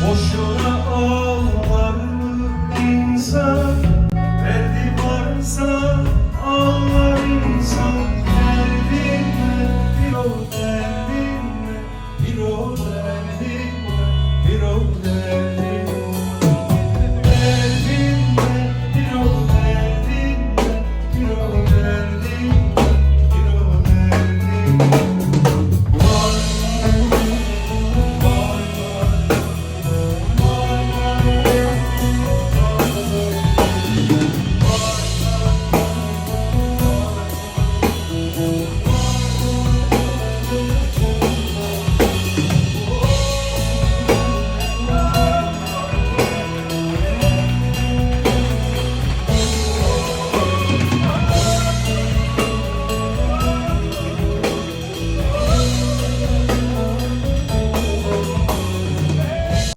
Boşuna ağlar mı insan? Derdi varsa ağlar insan. Derdinle bir o derdinle, bir o derdinle, bir o derdinle.